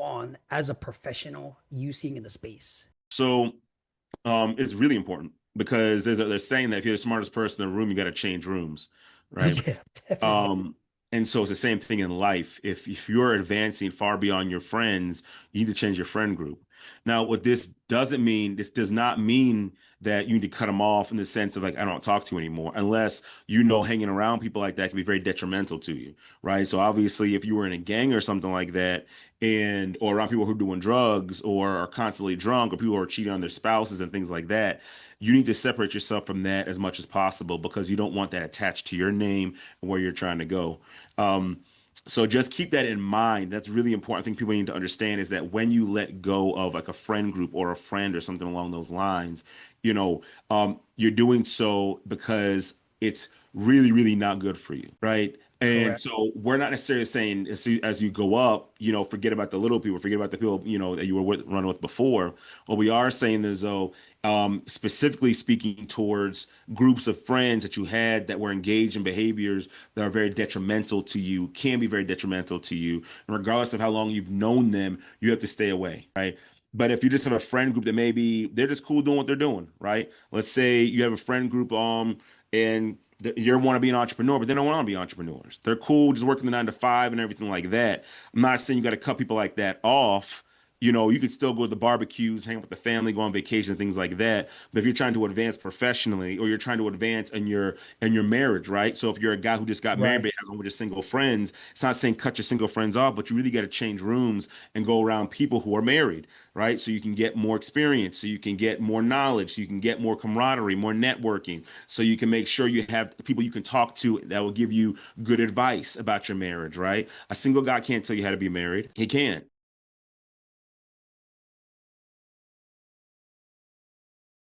on as a professional you seeing in the space? So it's really important because they're saying that if you're the smartest person in the room, you got to change rooms, right? Yeah, definitely. Um, and so it's the same thing in life. If you're advancing far beyond your friends, you need to change your friend group. Now, this does not mean that you need to cut them off in the sense of like, I don't talk to you anymore, unless hanging around people like that can be very detrimental to you, right? So obviously, if you were in a gang or something like that, and or around people who are doing drugs or are constantly drunk or people who are cheating on their spouses and things like that, you need to separate yourself from that as much as possible because you don't want that attached to your name and where you're trying to go. Um, so just keep that in mind. That's really important. I think people need to understand is that when you let go of like a friend group or a friend or something along those lines, you're doing so because it's really, really not good for you, right? And Correct. so we're not necessarily saying as you go up, forget about the little people, forget about the people, that you were running with before. What we are saying is though, specifically speaking towards groups of friends that you had that were engaged in behaviors that are very detrimental to you, can be very detrimental to you. And regardless of how long you've known them, you have to stay away, right? But if you just have a friend group that maybe they're just cool doing what they're doing, right? Let's say you have a friend group, and you want to be an entrepreneur, but they don't want to be entrepreneurs. They're cool just working the 9 to 5 and everything like that. I'm not saying you got to cut people like that off. You could still go to the barbecues, hang out with the family, go on vacation, things like that. But if you're trying to advance professionally, or you're trying to advance in your marriage, right? So if you're a guy who just got married Right. but has only just single friends, it's not saying cut your single friends off, but you really got to change rooms and go around people who are married, right? So you can get more experience, so you can get more knowledge, so you can get more camaraderie, more networking, so you can make sure you have people you can talk to that will give you good advice about your marriage, right? A single guy can't tell you how to be married. He can't.